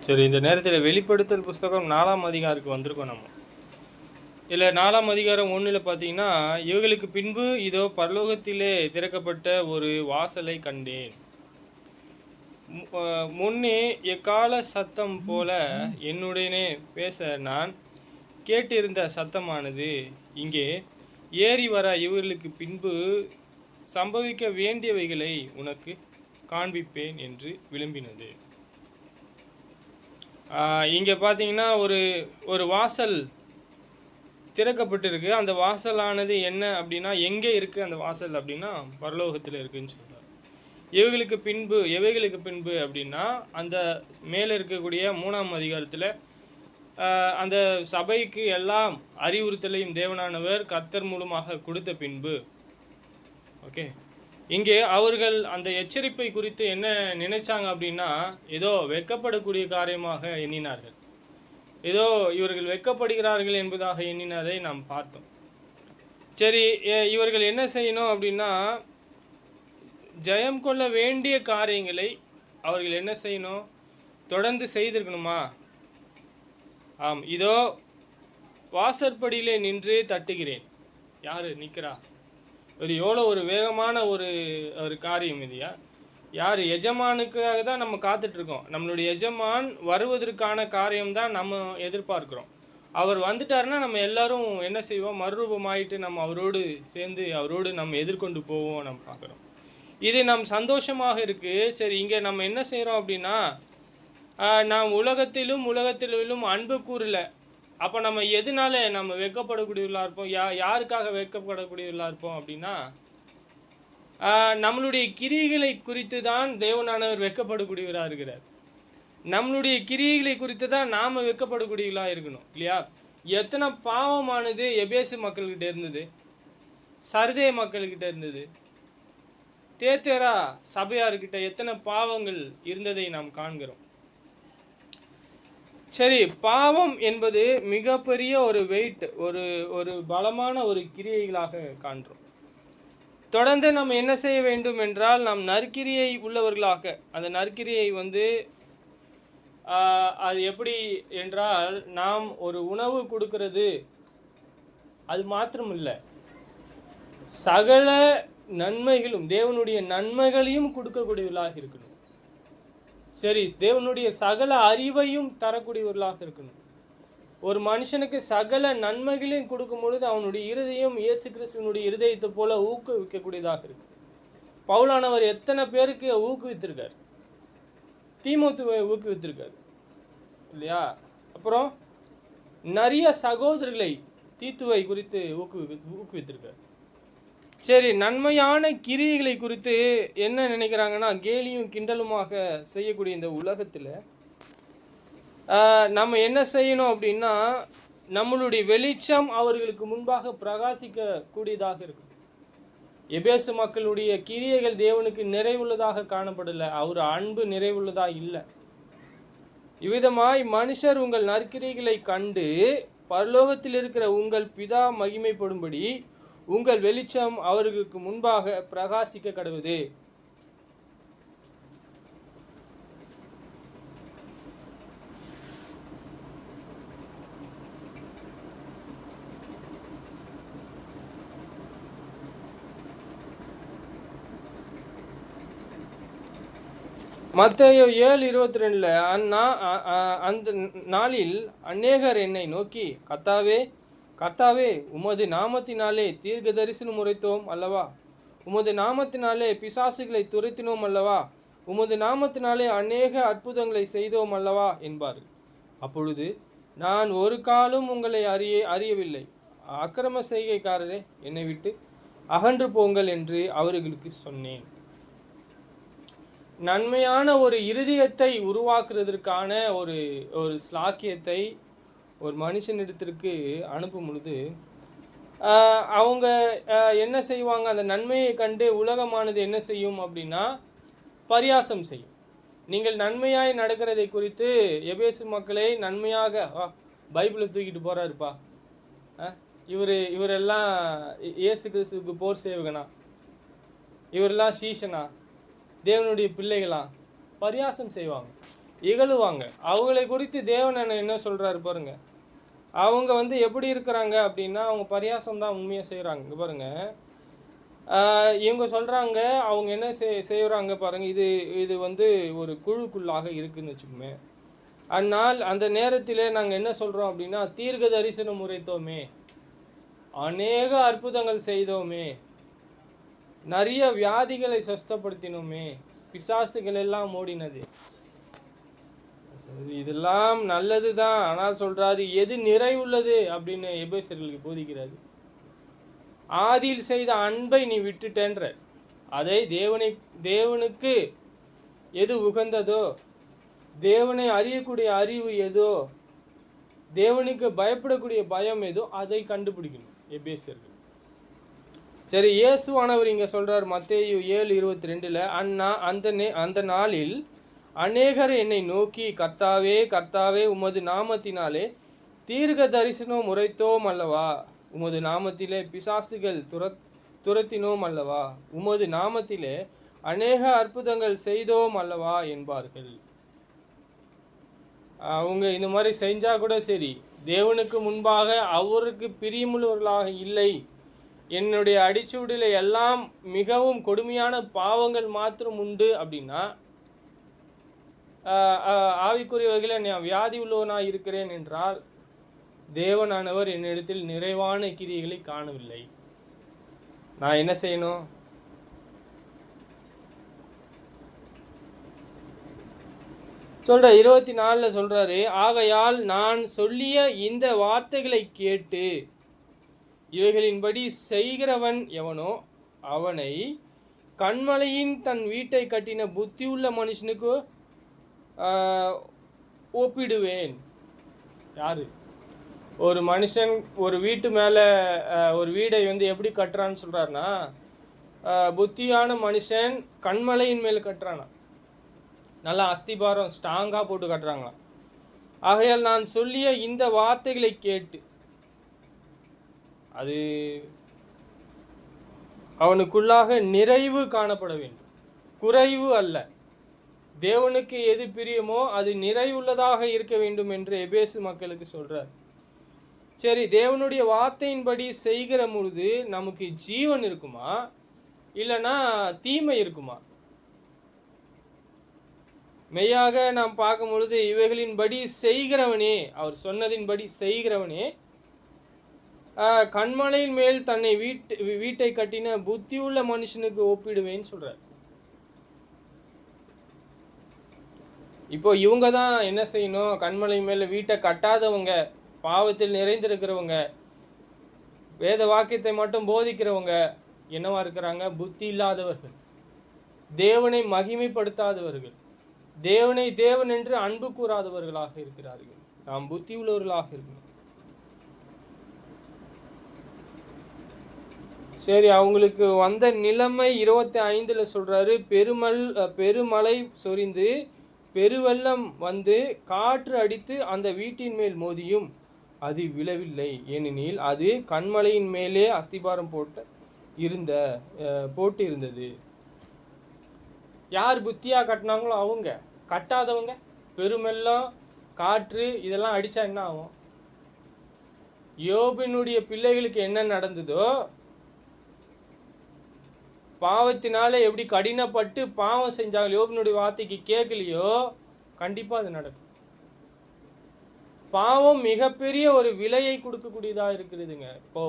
சரி, இந்த நேரத்தில் வெளிப்படுத்தல் புஸ்தகம் 4ஆம் அதிகாரத்துக்கு வந்திருக்கோம் நம்ம. இதில் 4ஆம் அதிகாரம் 1ல் பார்த்தீங்கன்னா, இவைகளுக்கு பின்பு இதோ பரலோகத்திலே திறக்கப்பட்ட ஒரு வாசலை கண்டேன். முன்னே எக்கால சத்தம் போல என்னுடனே பேச நான் கேட்டிருந்த சத்தமானது, இங்கே ஏறி வர இவர்களுக்கு பின்பு சம்பவிக்க வேண்டியவைகளை உனக்கு காண்பிப்பேன் என்று விளம்பினது. இங்கே பார்த்தீங்கன்னா ஒரு வாசல் திறக்கப்பட்டிருக்கு. அந்த வாசலானது என்ன அப்படின்னா, எங்கே இருக்குது அந்த வாசல் அப்படின்னா, பரலோகத்தில் இருக்குதுன்னு சொல்கிறார். எவைகளுக்கு பின்பு அப்படின்னா, அந்த மேலே இருக்கக்கூடிய 3ஆம் அதிகாரத்தில் அந்த சபைக்கு எல்லாம் அறிவுறுத்தலையும் தேவனானவர் கர்த்தர் மூலமாக கொடுத்த பின்பு, ஓகே, இங்கே அவர்கள் அந்த எச்சரிப்பை குறித்து என்ன நினைச்சாங்க அப்படின்னா, ஏதோ வெட்கப்படக்கூடிய காரியமாக எண்ணினார்கள். ஏதோ இவர்கள் வெட்கப்படுகிறார்கள் என்பதாக எண்ணினதை நாம் பார்த்தோம். சரி, இவர்கள் என்ன செய்யணும் அப்படின்னா, ஜெயம் கொள்ள வேண்டிய காரியங்களை அவர்கள் என்ன செய்யணும்? தொடர்ந்து செய்திருக்கணுமா? ஆம், இதோ வாசற்படியிலே நின்று தட்டுகிறேன். யார் நிற்கிறா? எவ்வளோ ஒரு வேகமான ஒரு காரியம் இல்லையா? யார்? எஜமானுக்காக தான் நம்ம காத்துட்ருக்கோம். நம்மளுடைய எஜமான் வருவதற்கான காரியம்தான் நம்ம எதிர்பார்க்குறோம். அவர் வந்துட்டாருன்னா நம்ம எல்லாரும் என்ன செய்வோம்? மறுரூபமாயிட்டு நம்ம அவரோடு சேர்ந்து அவரோடு நம்ம எதிர்கொண்டு போவோம் நம்ம பார்க்குறோம். இது நம் சந்தோஷமாக இருக்குது. சரி, இங்கே நம்ம என்ன செய்கிறோம் அப்படின்னா, நாம் உலகத்திலும் அன்பு கூறல. அப்போ நம்ம எதனால நம்ம வெட்கப்படக்கூடியவர்களாக இருப்போம்? யாருக்காக வெட்கப்படக்கூடியவர்களாக இருப்போம் அப்படின்னா, நம்மளுடைய கிரியைகளை குறித்து தான் தேவனானவர் வெட்கப்படக்கூடியவராக இருக்கிறார். நம்மளுடைய கிரியைகளை குறித்து தான் நாம் வெட்கப்படக்கூடியவர்களாக இருக்கணும் இல்லையா? எத்தனை பாவமானது எபேசு மக்கள்கிட்ட இருந்தது, சர்தே மக்கள்கிட்ட இருந்தது, தேத்தேரா சபையார்கிட்ட எத்தனை பாவங்கள் இருந்ததை நாம் காண்கிறோம். சரி, பாவம் என்பது மிகப்பெரிய ஒரு வெயிட், ஒரு பலமான ஒரு கிரியைகளாக காண்கிறோம். தொடர்ந்து நம்ம என்ன செய்ய வேண்டும் என்றால், நாம் நற்கிரியை உள்ளவர்களாக, அந்த நற்கிரியை அது எப்படி என்றால், நாம் ஒரு உணவு கொடுக்கிறது அது மாத்திரம் இல்லை, சகல நன்மைகளும் தேவனுடைய நன்மைகளையும் கொடுக்கக்கூடியவர்களாக இருக்கணும். சரி, தேவனுடைய சகல அறிவையும் தரக்கூடியவர்களாக இருக்கணும். ஒரு மனுஷனுக்கு சகல நன்மைகளையும் கொடுக்கும் பொழுது அவனுடைய இருதயம் இயேசு கிறிஸ்துவனுடைய இருதயத்தை போல ஊக்குவிக்கக்கூடியதாக இருக்கு. பவுலானவர் எத்தனை பேருக்கு ஊக்குவித்திருக்கார்? தீமோத்தேயுவை ஊக்குவித்திருக்கார் இல்லையா? அப்புறம் நிறைய சகோதரர்களை தீத்துவை குறித்து ஊக்குவித்திருக்கார். சரி, நன்மையான கிரியைகளை குறித்து என்ன நினைக்கிறாங்கன்னா, கேலியும் கிண்டலுமாக செய்யக்கூடிய இந்த உலகத்தில் நம்ம என்ன செய்யணும் அப்படின்னா, நம்மளுடைய வெளிச்சம் அவர்களுக்கு முன்பாக பிரகாசிக்க கூடியதாக இருக்கும். எபேசு மக்களுடைய கிரியைகள் தேவனுக்கு நிறைவுள்ளதாக காணப்படலை, அவர் அன்பு நிறைவுள்ளதாக இல்லை. இவ்விதமாய் மனுஷர் உங்கள் நற்கிரியைகளை கண்டு பரலோகத்தில் இருக்கிற உங்கள் பிதா மகிமைப்படும்படி உங்கள் வெளிச்சம் அவர்களுக்கு முன்பாக பிரகாசிக்க கடவுது. மத்தேயு 7:22 அந்த நாளில் அநேகர் என்னை நோக்கி, கர்த்தாவே உமது நாமத்தினாலே தீர்க்க தரிசனம் உரைத்தோம் அல்லவா? உமது நாமத்தினாலே பிசாசுகளை துரத்தினோம் அல்லவா? உமது நாமத்தினாலே அநேக அற்புதங்களை செய்தோம் அல்லவா என்பார்கள். அப்பொழுது நான் ஒரு காலும் உங்களை அறியவில்லை, அக்கிரம செய்கைக்காரரே, என்னை விட்டு அகன்று போங்கள் என்று அவர்களுக்கு சொன்னேன். நன்மையான ஒரு இருதயத்தை உருவாக்குறதற்கான ஒரு ஸ்லாக்கியத்தை ஒரு மனுஷனிடத்திற்கு அனுப்பும் பொழுது அவங்க என்ன செய்வாங்க? அந்த நன்மையை கண்டு உலகமானது என்ன செய்யும் அப்படின்னா, பரியாசம் செய்யும். நீங்கள் நன்மையாய் நடக்கிறதை குறித்து எபேசு மக்களை நன்மையாக பைபிளை தூக்கிட்டு போகிறாருப்பா, இவரெல்லாம் இயேசு கிறிஸ்துவுக்கு போர் சேவகனா, இவரெல்லாம் சீஷனா, தேவனுடைய பிள்ளைகளா, பரியாசம் செய்வாங்க. இகழுவாங்க. அவங்களை குறித்து தேவன் என்ன சொல்றாரு பாருங்க. அவங்க எப்படி இருக்கிறாங்க அப்படின்னா, அவங்க பரியாசம் தான் உண்மையாக செய்கிறாங்க. இங்கே பாருங்க, இவங்க சொல்கிறாங்க, அவங்க என்ன செய்கிறாங்க பாருங்க. இது இது ஒரு குழுக்குள்ளாக இருக்குதுன்னு வச்சுக்கோமே. அந்நாள் அந்த நேரத்தில் நாங்கள் என்ன சொல்கிறோம் அப்படின்னா, தீர்க்க தரிசனம் உரைத்தோமே, அநேக அற்புதங்கள் செய்தோமே, நிறைய வியாதிகளை சுஸ்தப்படுத்தினோமே, பிசாசுகள் எல்லாம் ஓடினது. இதெல்லாம் நல்லது தான். ஆனால் சொல்றாரு, எது நிறைவுள்ளது அப்படின்னு எபேசியர்களுக்கு போதிக்கிறாரு. ஆதியில் செய்த அன்பை நீ விட்டுட்டேன்ற. அதை தேவனுக்கு எது உகந்ததோ, தேவனை அறியக்கூடிய அறிவு எதோ, தேவனுக்கு பயப்படக்கூடிய பயம் எதோ அதை கண்டுபிடிக்கணும் எபேசியர்கள். சரி, இயேசுவானவர் இங்கே சொல்றார் மத்தேயு 7:22, அந்த நாளில் அநேகர் என்னை நோக்கி, கர்த்தாவே கர்த்தாவே, உமது நாமத்தினாலே தீர்க்க தரிசனம் உரைத்தோம் அல்லவா, உமது நாமத்திலே பிசாசுகள் துரத்தினோம் அல்லவா, உமது நாமத்திலே அநேக அற்புதங்கள் செய்தோம் அல்லவா என்பார்கள். அவங்க இந்த மாதிரி செஞ்சா கூட சரி, தேவனுக்கு முன்பாக அவருக்கு பிரியமுள்ளவர்களாக இல்லை, என்னுடைய அடிச்சூடில் எல்லாம் மிகவும் கொடுமையான பாவங்கள் மாத்திரம் உண்டு அப்படின்னா, ஆவிக்குரிய வகையில் நான் வியாதி உள்ளவனாக இருக்கிறேன் என்றால், தேவனானவர் என்னிடத்தில் நிறைவான கிரியைகளை காணவில்லை. நான் என்ன செய்யணும்? சொல்ற 24 சொல்றாரு, ஆகையால் நான் சொல்லிய இந்த வார்த்தைகளை கேட்டு இவைகளின்படி செய்கிறவன் எவனோ அவனை கண்மலையின் தன் வீட்டை கட்டின புத்தியுள்ள மனுஷனுக்கு ஒப்பிடுவேன். யாரு? ஒரு மனுஷன் ஒரு வீட்டு மேலே ஒரு வீடை எப்படி கட்டுறான்னு சொல்கிறாருன்னா, புத்தியான மனுஷன் கண்மலையின் மேல் கட்டுறானா, நல்லா அஸ்திபாரம் ஸ்ட்ராங்காக போட்டு கட்டுறாங்களாம். ஆகையால் நான் சொல்லிய இந்த வார்த்தைகளை கேட்டு, அது அவனுக்குள்ளாக நிறைவு காணப்பட வேண்டும், குறைவு அல்ல. தேவனுக்கு எது பிரியமோ அது நிறைவுள்ளதாக இருக்க வேண்டும் என்று எபேசு மக்களுக்கு சொல்றார். சரி, தேவனுடைய வார்த்தையின்படி செய்கிற பொழுது நமக்கு ஜீவன் இருக்குமா, இல்லைன்னா தீமை இருக்குமா? மெய்யாக நாம் பார்க்கும் பொழுது இவைகளின்படி செய்கிறவனே, அவர் சொன்னதின்படி செய்கிறவனே கண்மலையின் மேல் தன்னை வீட்டை கட்டின புத்தியுள்ள மனுஷனுக்கு ஒப்பிடுவேன்னு சொல்றார். இப்போ இவங்க தான் என்ன செய்யணும்? கண்மலை மேல வீட்டை கட்டாதவங்க, பாவத்தில் நிறைந்திருக்கிறவங்க, வேத வாக்கியத்தை மட்டும் போதிக்கிறவங்க என்னவா இருக்கிறாங்க? புத்தி இல்லாதவர்கள், தேவனை மகிமைப்படுத்தாதவர்கள், தேவனை தேவன் என்று அன்பு கூறாதவர்களாக இருக்கிறார்கள். நாம் புத்தி உள்ளவர்களாக இருக்கணும். சரி, அவங்களுக்கு வந்த நிலைமை 25 சொல்றாரு, பெருமழை சொரிந்து பெருவெள்ளம் காற்று அடித்து அந்த வீட்டின் மேல் மோதியும் அது விழவில்லை, ஏனெனில் அது கண்மலையின் மேலே அஸ்திபாரம் போட்டு இருந்தது. யார் புத்தியா கட்டினாங்களோ அவங்க. கட்டாதவங்க, பெருமெல்லாம் காற்று இதெல்லாம் அடித்தா என்ன ஆகும்? யோபினுடைய பிள்ளைகளுக்கு என்ன நடந்ததோ, பாவத்தினால எப்படி கடினப்பட்டு பாவம் செஞ்சாங்க, யோபினுடைய வார்த்தைக்கு கேட்கலையோ, கண்டிப்பாக அது நடக்கும். பாவம் மிகப்பெரிய ஒரு விலையை கொடுக்கக்கூடியதாக இருக்கிறதுங்க. இப்போ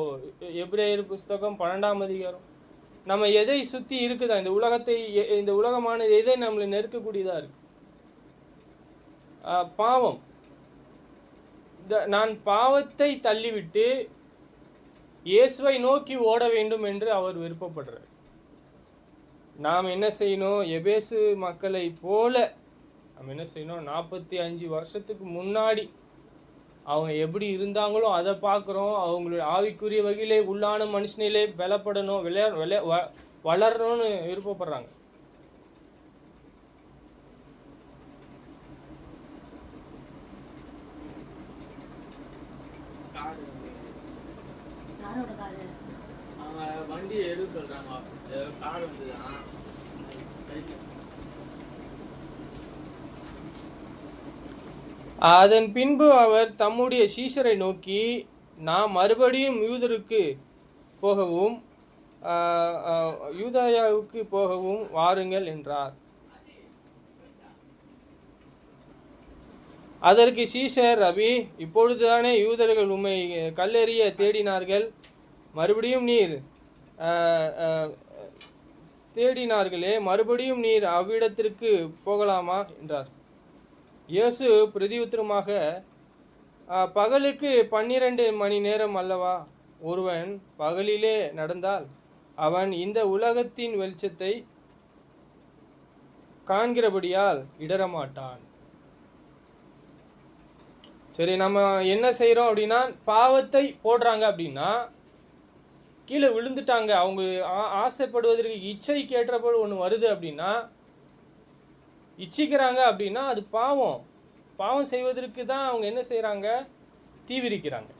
எபிரேயர் புஸ்தகம் 12ஆம் அதிகாரம், நம்ம எதை சுற்றி இருக்குதா, இந்த உலகமானது எதை நம்மளை நெருக்கக்கூடியதாக இருக்கு? பாவம். நான் பாவத்தை தள்ளிவிட்டு இயேசுவை நோக்கி ஓட வேண்டும் என்று அவர் விருப்பப்படுறார். நாம் என்ன செய்யணும்? எபேசு மக்களை போல நம்ம என்ன செய்யணும்? 45 வருஷத்துக்கு முன்னாடி அவங்க எப்படி இருந்தாங்களோ அதை பார்க்குறோம். அவங்களுடைய ஆவிக்குரிய வகையிலே உள்ளான மனுஷனிலே பலப்படணும், வளரணும்னு விருப்பப்படுறாங்க. வண்டி எது சொல்றாங்க, கார் வந்து அதன் பின்பு அவர் தம்முடைய சீஷரை நோக்கி, நாம் மறுபடியும் யூதருக்கு போகவும் யூதாயாவுக்கு போகவும் வாருங்கள் என்றார். அதற்கு சீஷர், ரபி, இப்பொழுதுதானே யூதர்கள் உம்மை கல்லெறிய தேடினார்கள், மறுபடியும் நீர் தேடினார்களே, மறுபடியும் நீர் அவ்விடத்திற்கு போகலாமா என்றார். இயேசு பிரதியுத்தரமாக, பகலுக்கு 12 மணி நேரம் அல்லவா? ஒருவன் பகலிலே நடந்தால் அவன் இந்த உலகத்தின் வெளிச்சத்தை காண்கிறபடியால் இடரமாட்டான். சரி, நம்ம என்ன செய்கிறோம் அப்படின்னா, பாவத்தை போடுறாங்க அப்படின்னா, கீழே விழுந்துட்டாங்க, அவங்க ஆசைப்படுவதற்கு இச்சைக்கு ஏற்றபோல் ஒன்று வருது அப்படின்னா, இச்சிக்கிறாங்க அப்படின்னா அது பாவம் செய்வதற்கு தான் அவங்க என்ன செய்கிறாங்க, தீவிரிக்கிறாங்க.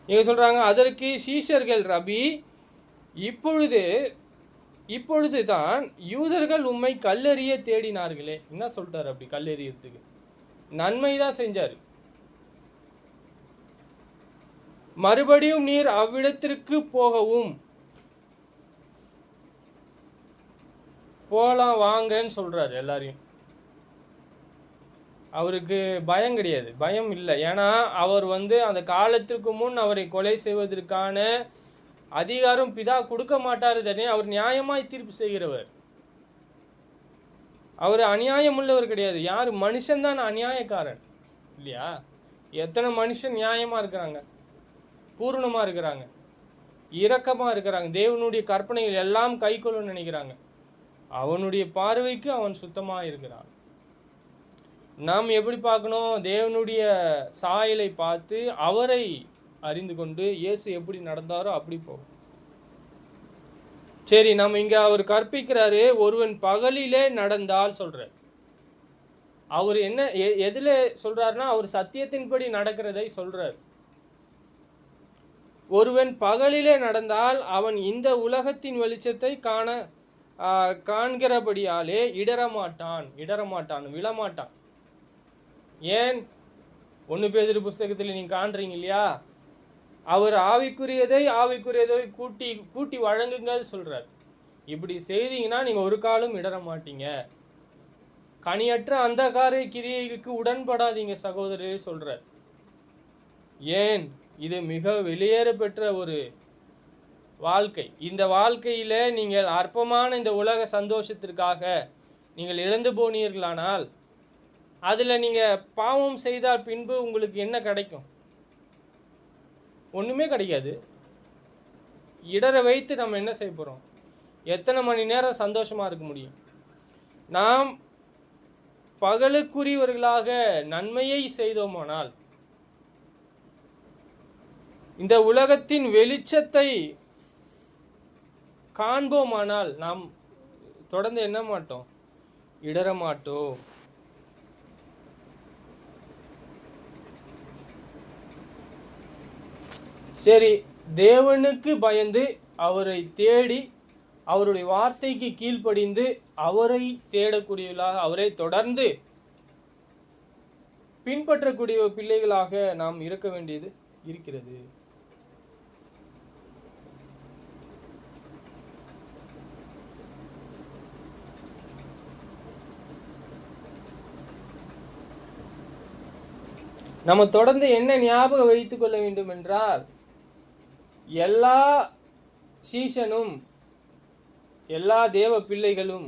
இங்கே சொல்கிறாங்க, அதற்கு சீஷர்கள், ரபி, இப்பொழுது தான் யூதர்கள் உம்மை கல்லெறிய தேடினார்களே. என்ன சொல்லிட்டார்? அப்படி கல்லெறியறதுக்கு நன்மை தான் செஞ்சார். மறுபடியும் நீர் அவ்விடத்திற்கு போகலாம் வாங்கன்னு சொல்றாரு எல்லாரையும். அவருக்கு பயம் கிடையாது, பயம் இல்லை. ஏன்னா அவர் அந்த காலத்திற்கு முன் அவரை கொலை செய்வதற்கான அதிகாரம் பிதா கொடுக்க மாட்டாரு தானே. அவர் நியாயமாய் தீர்ப்பு செய்கிறவர், அவர் அநியாயம் உள்ளவர் கிடையாது. யார்? மனுஷன்தான் அநியாயக்காரன் இல்லையா? எத்தனை மனுஷன் நியாயமா இருக்கிறாங்க, பூர்ணமா இருக்கிறாங்க, இரக்கமா இருக்கிறாங்க, தேவனுடைய கற்பனைகள் எல்லாம் கை கொள்ள நினைக்கிறாங்க. அவனுடைய பார்வைக்கு அவன் சுத்தமா இருக்கிறான். நாம் எப்படி பார்க்கணும்? தேவனுடைய சாயலை பார்த்து அவரை அறிந்து கொண்டு இயேசு எப்படி நடந்தாரோ அப்படி போகும். சரி, நம்ம இங்க அவர் கற்பிக்கிறாரு, ஒருவன் பகலிலே நடந்தால் சொல்றார். அவர் என்ன எதுல சொல்றாருன்னா, அவர் சத்தியத்தின்படி நடக்கிறதை சொல்றார். ஒருவன் பகலிலே நடந்தால் அவன் இந்த உலகத்தின் வெளிச்சத்தை காண்கிறபடியாலே இடரமாட்டான், விழமாட்டான். ஏன்? 1 பேதுரு புஸ்தகத்தில் நீங்கள் காண்றீங்க இல்லையா? அவர் ஆவிக்குரியதை கூட்டி வழங்குங்கள் சொல்றார். இப்படி செய்தீங்கன்னா நீங்கள் ஒரு காலம் இடர மாட்டீங்க. கனியற்ற அந்தகார கிரியைகளுக்கு உடன்படாதீங்க சகோதரரே சொல்றார். ஏன்? இது மிக வெளியேற பெற்ற ஒரு வாழ்க்கை. இந்த வாழ்க்கையில நீங்கள் அற்பமான இந்த உலக சந்தோஷத்திற்காக நீங்கள் இழந்து போனீர்களானால், அதில் நீங்கள் பாவம் செய்தால் பின்பு உங்களுக்கு என்ன கிடைக்கும்? ஒன்றுமே கிடைக்காது. இடரை வைத்து நம்ம என்ன செய்ய போகிறோம்? எத்தனை மணி நேரம் சந்தோஷமாக இருக்க முடியும்? நாம் பகலுக்குரியவர்களாக நன்மையை செய்தோமானால், இந்த உலகத்தின் வெளிச்சத்தை காண்போமானால், நாம் தொடர்ந்து என்ன மாட்டோம்? இடர மாட்டோம். சரி, தேவனுக்கு பயந்து அவரை தேடி அவருடைய வார்த்தைக்கு கீழ்ப்படிந்து அவரை தேடக்கூடியவர்களாக, அவரை தொடர்ந்து பின்பற்றக்கூடிய பிள்ளைகளாக நாம் இருக்க வேண்டியது இருக்கிறது. நம்ம தொடர்ந்து என்ன ஞாபகம் வைத்துக் கொள்ள வேண்டும் என்றால், எல்லா சீஷனும் எல்லா தேவ பிள்ளைகளும்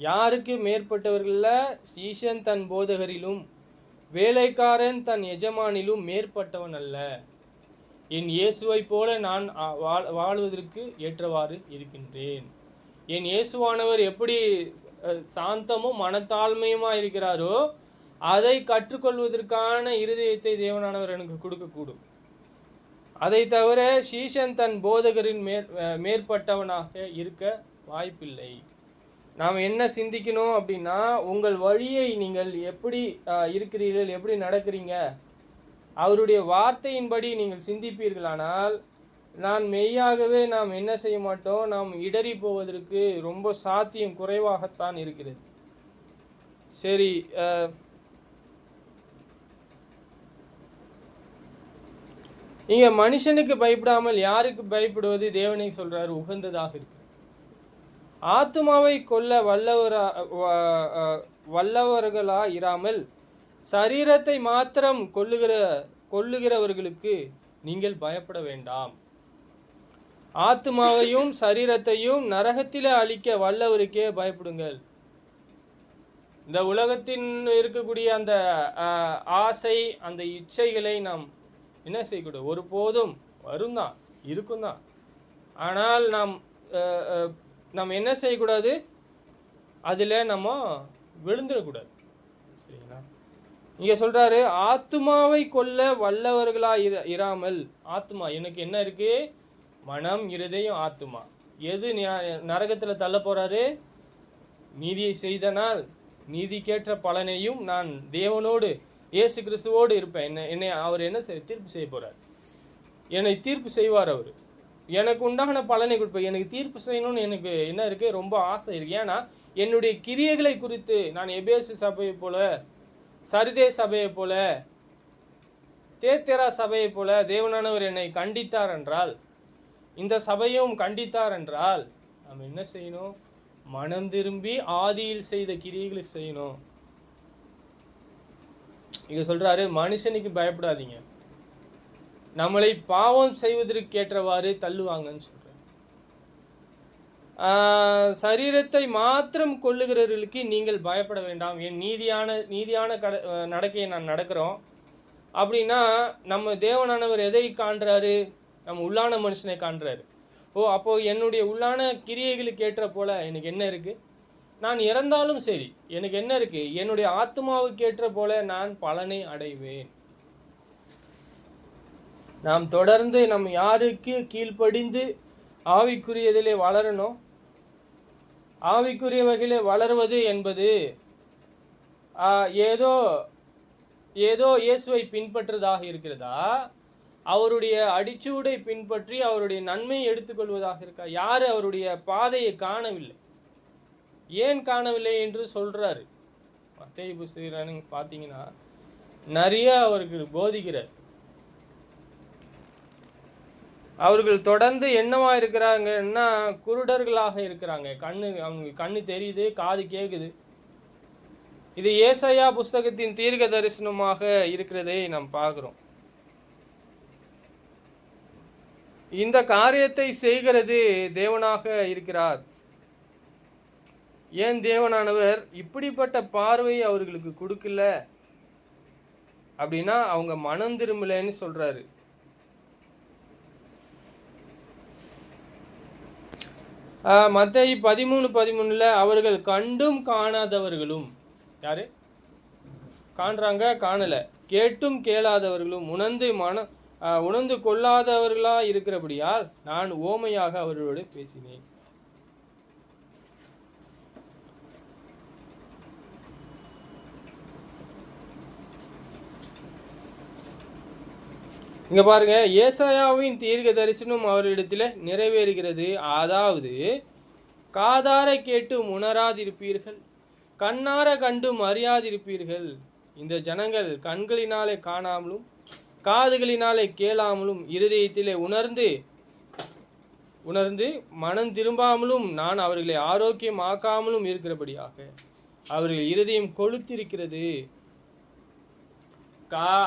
யாருக்கு மேற்பட்டவர்கள? சீஷன் தன் போதகரிலும் வேலைக்காரன் தன் எஜமானிலும் மேற்பட்டவன் அல்ல. என் இயேசுவை போல நான் வாழ்வதற்கு ஏற்றவாறு இருக்கின்றேன். என் இயேசுவானவர் எப்படி சாந்தமும் மனத்தாழ்மையுமா இருக்கிறாரோ, அதை கற்றுக்கொள்வதற்கான இருதயத்தை தேவனானவர் எனக்கு கொடுக்கக்கூடும். அதை தவிர சீஷன் தன் போதகரின் மேற்பட்டவனாக இருக்க வாய்ப்பில்லை. நாம் என்ன சிந்திக்கணும் அப்படின்னா, உங்கள் வழியை நீங்கள் எப்படி இருக்கிறீர்கள், எப்படி நடக்கிறீங்க, அவருடைய வார்த்தையின்படி நீங்கள் சிந்திப்பீர்களானால், மெய்யாகவே நாம் என்ன செய்ய மாட்டோம்? நாம் இடறி போவதற்கு ரொம்ப சாத்தியம் குறைவாகத்தான் இருக்கிறது. சரி, இங்க மனுஷனுக்கு பயப்படாமல் யாருக்கு பயப்படுவது தேவனை சொல்றாரு உகந்ததாக இருக்கு. ஆத்துமாவை கொல்ல வல்லவர்களா இராமல் சரீரத்தை மாத்திரம் கொல்லுகிறவர்களுக்கு நீங்கள் பயப்பட வேண்டாம். ஆத்துமாவையும் சரீரத்தையும் நரகத்திலே அழிக்க வல்லவருக்கே பயப்படுங்கள். இந்த உலகத்தின் இருக்கக்கூடிய அந்த ஆசை, அந்த இச்சைகளை நாம் என்ன செய்யக்கூடாது? ஒருபோதும் வரும் தான், இருக்கும் தான். ஆனால் நாம் என்ன செய்யக்கூடாது? அதில் நம்ம விழுந்துடக்கூடாது. சரிங்களா? இங்கே சொல்கிறாரு, ஆத்துமாவை கொல்ல வல்லவர்களா இராமல். ஆத்துமா எனக்கு என்ன இருக்கு? மனம், இருதயம், ஆத்துமா. எது நரகத்தில் தள்ள போகிறாரு? நீதியை செய்தனால் நீதிக்கேற்ற பலனையும் நான் தேவனோடு இயேசு கிறிஸ்துவோடு இருப்பேன். என்னை அவர் என்ன தீர்ப்பு செய்ய போகிறார்? என்னை தீர்ப்பு செய்வார். அவர் எனக்கு உண்டான பலனை கொடுப்பார். எனக்கு தீர்ப்பு செய்யணும்னு எனக்கு என்ன இருக்குது? ரொம்ப ஆசை இருக்குது. ஏன்னா என்னுடைய கிரியைகளை குறித்து நான் எபேசு சபையை போல, சரிதே சபையை போல, தேத்தேரா சபையை போல தேவனானவர் என்னை கண்டித்தார் என்றால், இந்த சபையும் கண்டித்தார் என்றால் நாம் என்ன செய்யணும்? மனம் திரும்பி ஆதியில் செய்த கிரியைகளை செய்யணும். இங்க சொல்றாரு, மனுஷனுக்கு பயப்படாதீங்க, நம்மளை பாவம் செய்வதற்கு ஏற்றவாறு தள்ளுவாங்கன்னு சொல்ற. சரீரத்தை மாத்திரம் கொல்லுகிறவர்களுக்கு நீங்கள் பயப்பட வேண்டாம். என் நீதியான நடக்கையை நான் நடக்கிறோம் அப்படின்னா, நம்ம தேவனானவர் எதை காண்றாரு? நம்ம உள்ளான மனுஷனை காண்றாரு. அப்போ என்னுடைய உள்ளான கிரியைகளுக்கு ஏற்ற போல எனக்கு என்ன இருக்கு? நான் இறந்தாலும் சரி, எனக்கு என்ன இருக்கு? என்னுடைய ஆத்மாவுக்கு ஏற்ற போல நான் பலனை அடைவேன். நாம் தொடர்ந்து நம் யாருக்கு கீழ்ப்படிந்து ஆவிக்குரியதிலே வளரணும். ஆவிக்குரிய வகையிலே வளர்வது என்பது ஏதோ இயேசுவை பின்பற்றுவதாக இருக்கிறதா? அவருடைய அடிச்சூடை பின்பற்றி அவருடைய நன்மையை எடுத்துக்கொள்வதாக இருக்கா? யார் அவருடைய பாதையை காணவில்லை? ஏன் காணவில்லை என்று சொல்றாரு. மத்தேயு புத்தகத்தில் பார்த்தீங்கன்னா நிறைய அவர்கள் போதிக்கிறார். அவர்கள் தொடர்ந்து என்னவா இருக்கிறாங்கன்னா குருடர்களாக இருக்கிறாங்க. அவங்க கண்ணு தெரியுது, காது கேட்குது. இது ஏசாயா புஸ்தகத்தின் தீர்க்க தரிசனமாக இருக்கிறதை நாம் பார்க்கிறோம். இந்த காரியத்தை செய்கிறது தேவனாக இருக்கிறார். ஏன் தேவனானவர் இப்படிப்பட்ட பார்வையை அவர்களுக்கு கொடுக்கல அப்படின்னா அவங்க மனம் திரும்பலன்னு சொல்றாரு. மத்தேயு 13:13 அவர்கள் கண்டும் காணாதவர்களும், யாரு காண்றாங்க? காணல. கேட்டும் கேளாதவர்களும் உணர்ந்து கொள்ளாதவர்களா இருக்கிறபடியால் நான் ஓமையாக அவர்களோடு பேசினேன். இங்க பாருங்க, ஏசாயாவின் தீர்க்க தரிசனம் அவர்களிடத்தில் நிறைவேறுகிறது. அதாவது, காதார கேட்டு உணராதிருப்பீர்கள், கண்ணார கண்டும் அறியாதிருப்பீர்கள். இந்த ஜனங்கள் கண்களினாலே காணாமலும் காதுகளினாலே கேளாமலும் இருதயத்திலே உணர்ந்து மனம் திரும்பாமலும் நான் அவர்களை ஆரோக்கியமாக்காமலும் இருக்கிறபடியாக அவர்கள் இருதயம் கொளுத்திருக்கிறது.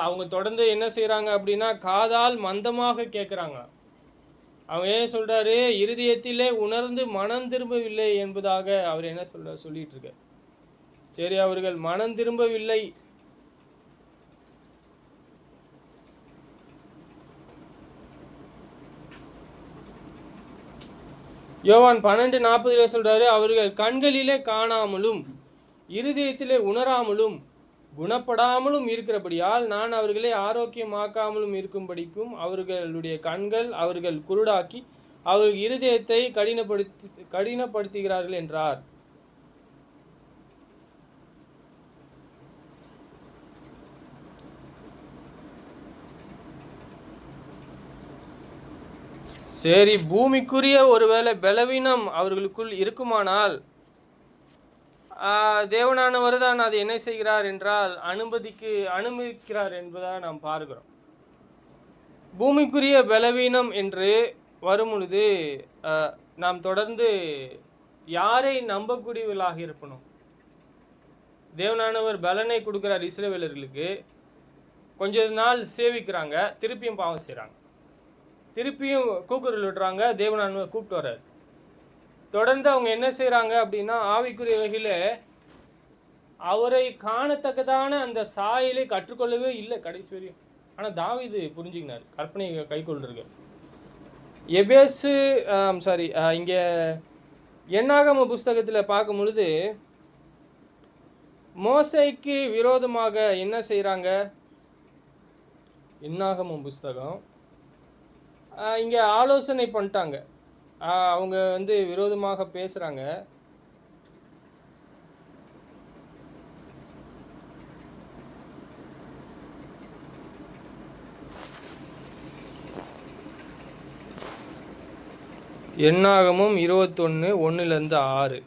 அவங்க தொடர்ந்து என்ன செய்கிறாங்க அப்படின்னா காதால் மந்தமாக கேட்குறாங்க. அவங்க ஏன் சொல்கிறாரு? இருதயத்திலே உணர்ந்து மனம் திரும்பவில்லை என்பதாக அவர் என்ன சொல்லிட்டு இருக்க. சரி, அவர்கள் மனம் திரும்பவில்லை. யோவான் 12:40 சொல்றாரு, அவர்கள் கண்களிலே காணாமலும் இருதயத்திலே உணராமலும் குணப்படாமலும் இருக்கிறபடியால் நான் அவர்களை ஆரோக்கியமாக்காமலும் இருக்கும்படிக்கும் அவர்களுடைய கண்கள் அவர்கள் குருடாக்கி அவர்கள் இருதயத்தை கடினப்படுத்துகிறார்கள் என்றார். சரி, பூமிக்குரிய ஒருவேளை பலவீனம் அவர்களுக்குள் இருக்குமானால் தேவனானவர் தான் அது என்ன செய்கிறார் என்றால் அனுமதிக்கிறார் என்பதாக நாம் பார்க்கிறோம். பூமிக்குரிய பலவீனம் என்று வரும் பொழுது நாம் தொடர்ந்து யாரை நம்பக்கூடியவர்களாக இருக்கணும்? தேவனானவர் பலனை கொடுக்குறார் இஸ்ரவேலர்களுக்கு. கொஞ்ச நாள் சேவிக்கிறாங்க, திருப்பியும் பாவம் செய்கிறாங்க, திருப்பியும் கூக்குரல் விடுறாங்க, தேவனானவர் கூப்பிட்டு வர்றார். தொடர்ந்து அவங்க என்ன செய்கிறாங்க அப்படின்னா, ஆவிக்குரிய வகையில் அவரை காணத்தக்கதான அந்த சாயலை கற்றுக்கொள்ளவே இல்லை கடைசி வரையும். ஆனால் தாவீது புரிஞ்சுக்கினார், கற்பனை கை கொள்ளுங்க. எபேசு இங்கே என்னாகம புஸ்தகத்தில் பார்க்கும் பொழுது மோசைக்கு விரோதமாக என்ன செய்கிறாங்க? என்னாகம புஸ்தகம் இங்கே ஆலோசனை பண்ணிட்டாங்க, அவங்க விரோதமாக பேசுகிறாங்க. என்னாகமும் 21:1-6.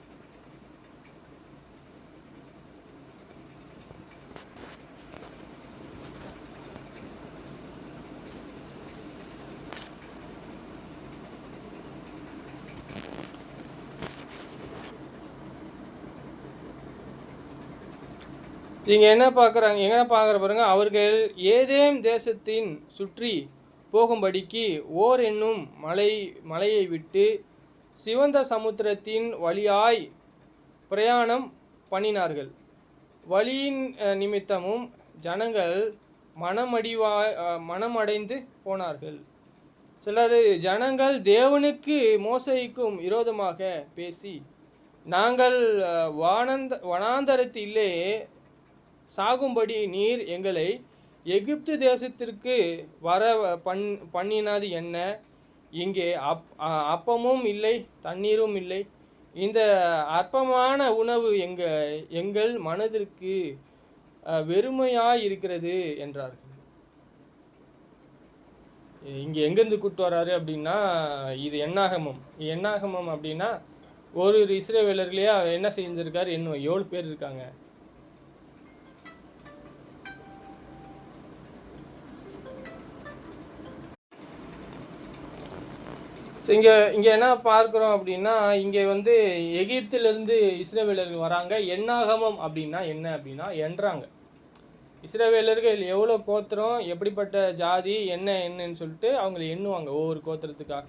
இங்கே என்ன பார்க்குற பாருங்க, அவர்கள் ஏதேம் தேசத்தின் சுற்றி போகும்படிக்கு ஓர் என்னும் மலையை விட்டு சிவந்த சமுத்திரத்தின் வழியாய் பிரயாணம் பண்ணினார்கள். வழியின் நிமித்தமும் ஜனங்கள் மனமடைந்து போனார்கள். சிலது ஜனங்கள் தேவனுக்கு மோசைக்கும் விரோதமாக பேசி, நாங்கள் வனாந்தரத்திலே சாகும்படி நீர் எங்களை எகிப்து தேசத்திற்கு வர பண்ணினது என்ன? இங்கே அப்பமும் இல்லை, தண்ணீரும் இல்லை. இந்த அற்பமான உணவு எங்கள் மனதிற்கு வெறுமையாய் இருக்கிறது என்றார்கள். இங்கே எங்கேருந்து கூப்பிட்டு வர்றாரு அப்படின்னா, இது என்னாகமம் அப்படின்னா ஒரு இஸ்ரவேலர்களே என்ன செஞ்சிருக்காரு? இன்னும் 7 பேர் இருக்காங்க. இங்கே என்ன பார்க்குறோம் அப்படின்னா, இங்கே எகிப்திலிருந்து இஸ்ரவேலர்கள் வராங்க. என்னாகமம் அப்படின்னா என்ன அப்படின்னா என்றாங்க. இஸ்ரவேலர்கள் எவ்வளோ கோத்திரம், எப்படிப்பட்ட ஜாதி, என்னன்னு சொல்லிட்டு அவங்களை எண்ணுவாங்க ஒவ்வொரு கோத்திரத்துக்காக.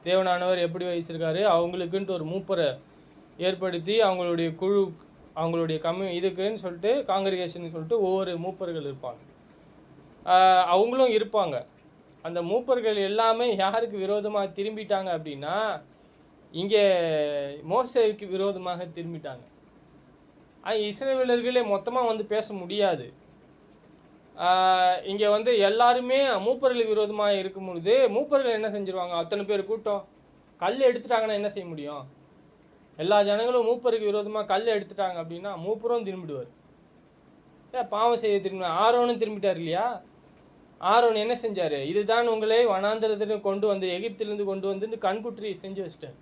தேவனானவர் எப்படி வச்சிருக்காரு, அவங்களுக்குன்ட்டு ஒரு மூப்பரை ஏற்படுத்தி அவங்களுடைய குழு, அவங்களுடைய இதுக்குன்னு சொல்லிட்டு காங்கிரிகேஷன் சொல்லிட்டு ஒவ்வொரு மூப்பர்கள் இருப்பாங்க. அவங்களும் இருப்பாங்க. அந்த மூப்பர்கள் எல்லாமே யாருக்கு விரோதமாக திரும்பிட்டாங்க அப்படின்னா, இங்கே மோசேவுக்கு விரோதமாக திரும்பிட்டாங்க. இஸ்ரவேலர்களே மொத்தமாக பேச முடியாது. இங்கே எல்லாருமே மூப்பர்களுக்கு விரோதமாக இருக்கும் பொழுது மூப்பர்கள் என்ன செஞ்சிருவாங்க? அத்தனை பேர் கூட்டம் கல் எடுத்துட்டாங்கன்னா என்ன செய்ய முடியும்? எல்லா ஜனங்களும் மூப்பருக்கு விரோதமாக கல் எடுத்துட்டாங்க அப்படின்னா மூப்பரும் திரும்பிடுவார். பாவம் செய்ய திரும்ப ஆரோனும் திரும்பிட்டார் இல்லையா? ஆரோன் என்ன செஞ்சார்? இதுதான் உங்களை வனாந்தரத்தில் கொண்டு வந்து, எகிப்திலிருந்து கொண்டு வந்து கண்குற்றி செஞ்சு வச்சிட்டார்.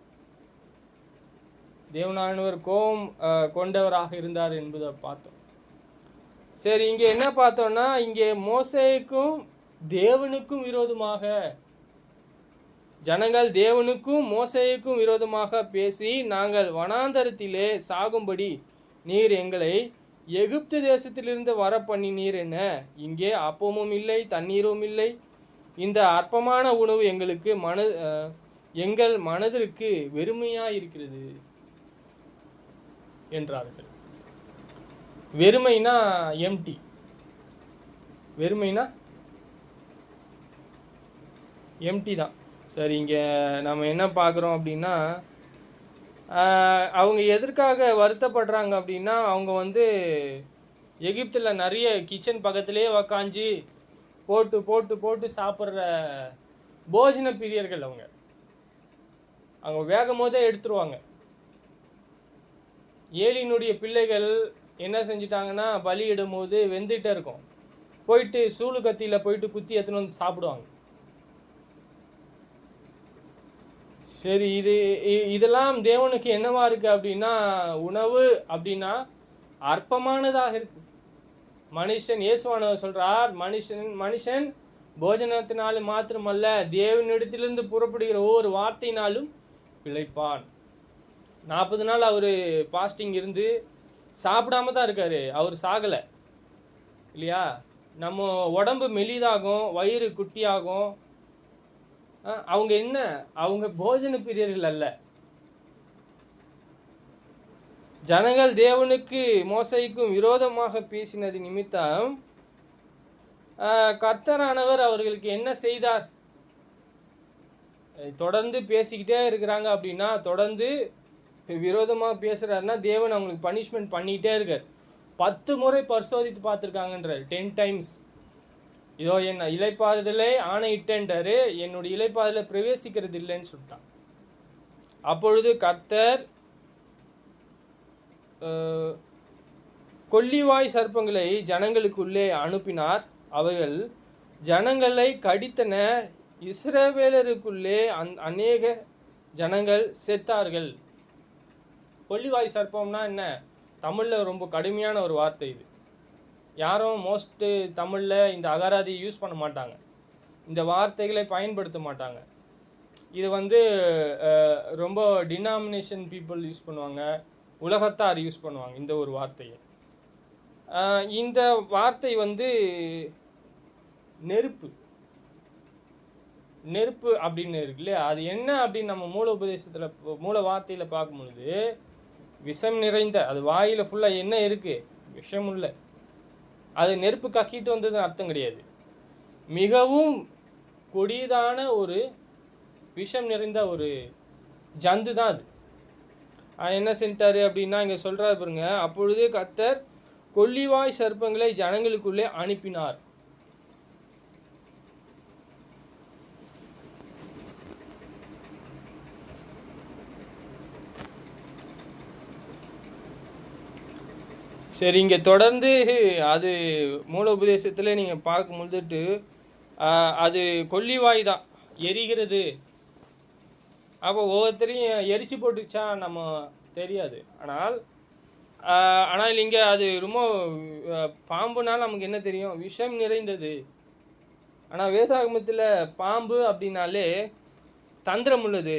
தேவனானவர் கோபம் கொண்டவராக இருந்தார் என்பதை பார்த்தோம். சரி, இங்கே என்ன பார்த்தோம்னா, இங்கே மோசேக்கும் தேவனுக்கும் விரோதமாக ஜனங்கள் தேவனுக்கும் மோசேக்கும் விரோதமாக பேசி, நாங்கள் வனாந்தரத்திலே சாகும்படி நீர் எங்களை எகிப்து தேசத்திலிருந்து வர பண்ணினீர் என்ன? இங்கே அப்பமும் இல்லை, தண்ணீரும் இல்லை. இந்த அற்பமான உணவு எங்கள் மனதிற்கு வெறுமையாக இருக்கிறது என்றார்கள். வெறுமைனா எம்டி. வெறுமைனா எம்டி தான். சரி, இங்கே நம்ம என்ன பார்க்குறோம் அப்படின்னா, அவங்க எதற்காக வருத்தப்படுறாங்க அப்படின்னா, அவங்க எகிப்தில் நிறைய கிச்சன் பக்கத்துலேயே உக்காஞ்சி போட்டு போட்டு போட்டு சாப்பிட்ற போஜன பிரியர்கள். அவங்க வேகும் போதே எடுத்துருவாங்க. ஏலியினுடைய பிள்ளைகள் என்ன செஞ்சிட்டாங்கன்னா, பலியிடும் போது வெந்துகிட்டே இருக்கும், போயிட்டு சூளு கத்தியில் போயிட்டு குத்தி எடுத்துன்னு வந்து சாப்பிடுவாங்க. சரி, இதெல்லாம் தேவனுக்கு என்னவா இருக்கு அப்படின்னா, உணவு அப்படின்னா அற்பமானதாக இருக்கு. மனுஷன், இயேசுவானவர் சொல்றார், மனுஷன் போஜனத்தினால மாத்திரமல்ல, தேவனிடத்திலிருந்து புறப்படுகிற ஒவ்வொரு வார்த்தையினாலும் பிழைப்பான். 40 நாள் அவர் பாஸ்டிங் இருந்து சாப்பிடாம தான் இருக்காரு. அவர் சாகலை இல்லையா? நம்ம உடம்பு மெலிதாகும், வயிறு குட்டியாகும். அவங்க என்ன? அவங்க போஜன பிரியர்கள் அல்ல. ஜனங்கள் தேவனுக்கு மோசேக்கும் விரோதமாக பேசினது நிமித்தம் கர்த்தரானவர் அவர்களுக்கு என்ன செய்தார்? தொடர்ந்து பேசிக்கிட்டே இருக்கிறாங்க அப்படின்னா, தொடர்ந்து விரோதமாக பேசுகிறாருன்னா தேவன் அவங்களுக்கு பனிஷ்மெண்ட் பண்ணிக்கிட்டே இருக்கார். 10 முறை பரிசோதித்து பார்த்துருக்காங்கன்றார். 10 times. இதோ என்ன இளைப்பாறுதலை ஆணையிட்டேன்றாரு, என்னுடைய இளைப்பாறுதலை பிரவேசிக்கிறது இல்லைன்னு சொல்லிட்டான். அப்பொழுது கர்த்தர் கொல்லிவாய் சர்ப்பங்களை ஜனங்களுக்குள்ளே அனுப்பினார். அவைகள் ஜனங்களை கடித்தன. இஸ்ரவேலருக்குள்ளே அநேக ஜனங்கள் செத்தார்கள். கொல்லிவாய் சர்ப்பம்னா என்ன? தமிழில் ரொம்ப கடுமையான ஒரு வார்த்தை இது. யாரும் மோஸ்ட்டு தமிழில் இந்த அகராதியை யூஸ் பண்ண மாட்டாங்க, இந்த வார்த்தைகளை பயன்படுத்த மாட்டாங்க. இது ரொம்ப டினாமினேஷன் பீப்புள் யூஸ் பண்ணுவாங்க, உலகத்தார் யூஸ் பண்ணுவாங்க இந்த ஒரு வார்த்தையை. இந்த வார்த்தை நெருப்பு நெருப்பு அப்படின்னு இருக்கு இல்லையா? அது என்ன அப்படின்னு நம்ம மூல வார்த்தையில் பார்க்கும் பொழுது விஷம் நிறைந்த, அது வாயில் ஃபுல்லாக என்ன இருக்குது? விஷம் உள்ள. அது நெருப்பு கக்கிட்டு வந்ததுன்னு அர்த்தம் கிடையாது. மிகவும் கொடியதான ஒரு விஷம் நிறைந்த ஒரு ஜந்து தான் அது. என்ன செஞ்சிட்டாரு அப்படின்னா இங்கே சொல்கிறாரு பாருங்க, அப்பொழுது கர்த்தர் கொல்லிவாய் சர்ப்பங்களை ஜனங்களுக்குள்ளே அனுப்பினார். சரி, இங்கே தொடர்ந்து அது மூல உபதேசத்தில் நீங்கள் பார்க்கும் பொழுதுட்டு அது கொல்லிவாய் தான் எரிகிறது. அப்போ ஒவ்வொருத்தரையும் எரிச்சு போட்டுச்சா நம்ம தெரியாது. ஆனால் இங்கே அது ரொம்ப பாம்புனால நமக்கு என்ன தெரியும்? விஷம் நிறைந்தது. ஆனால் வேதாகமத்தில் பாம்பு அப்படின்னாலே தந்திரம் உள்ளது.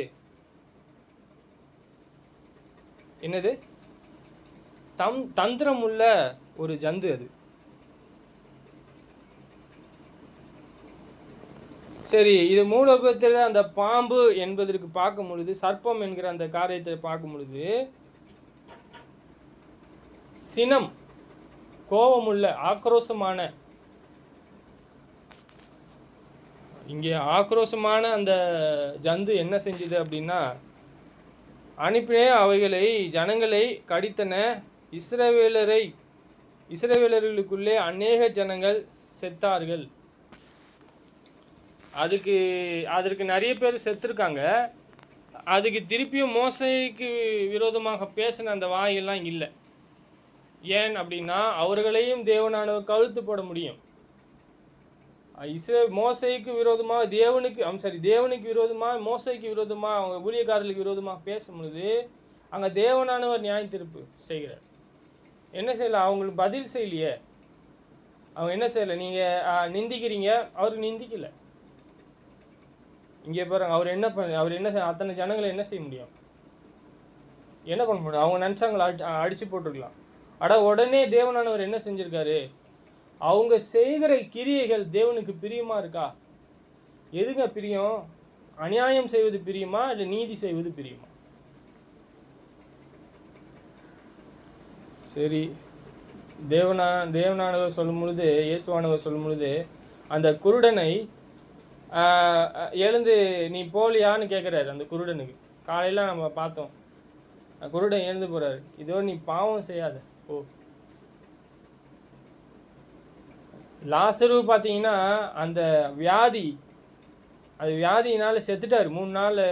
என்னது? தந்திரம் உள்ள ஒரு ஜந்து அது. சரி, இது மூலபத்தில் அந்த பாம்பு என்பதற்கு பார்க்கும் பொழுது, சர்ப்பம் என்கிற அந்த காரியத்தை பார்க்கும் பொழுது சினம், கோபமுள்ள, ஆக்ரோஷமான, இங்கே ஆக்ரோஷமான அந்த ஜந்து என்ன செஞ்சது அப்படின்னா, அனுப்பினே அவைகளை ஜனங்களை கடித்தன. இஸ்ரவேலர்களுக்குள்ளே அநேக ஜனங்கள் செத்தார்கள். அதற்கு நிறைய பேர் செத்துருக்காங்க. அதுக்கு திருப்பியும் மோசேக்கு விரோதமாக பேசின அந்த வாயெல்லாம் இல்லை. ஏன் அப்படின்னா அவர்களையும் தேவனானவர் கழுத்து போட முடியும். மோசேக்கு விரோதமாக தேவனுக்கு விரோதமாக மோசேக்கு விரோதமாக அவங்க ஊழியக்காரர்களுக்கு விரோதமாக பேசும் பொழுது அங்கே தேவனானவர் நியாய தீர்ப்பு செய்கிறார். என்ன செய்யலை? அவங்களுக்கு பதில் செய்யலையே. அவங்க என்ன செய்யலை? நீங்கள் நிந்திக்கிறீங்க, அவர் நிந்திக்கலை. இங்கே பாருங்க, அவர் என்ன அத்தனை ஜனங்களை என்ன செய்ய முடியும்? என்ன பண்ண முடியும்? அவங்க நினச்சாங்களா அடித்து போட்டுருக்கலாம். உடனே தேவனானவர் என்ன செஞ்சுருக்காரு? அவங்க செய்கிற கிரியைகள் தேவனுக்கு பிரியமாக இருக்கா? எதுங்க பிரியம்? அநியாயம் செய்வது பிரியுமா இல்லை நீதி செய்வது பிரியுமா? சரி, தேவனானவர் சொல்லும் பொழுது, இயேசுவானவர் சொல்லும் பொழுது அந்த குருடனை எழுந்து நீ போலியான்னு கேட்குறாரு. அந்த குருடனுக்கு காலையில் நம்ம பார்த்தோம், குருடன் எழுந்து போகிறாரு. இதோ நீ பாவம் செய்யாத ஓ. லாசரு பார்த்தீங்கன்னா அந்த வியாதியினால் செத்துட்டார். 4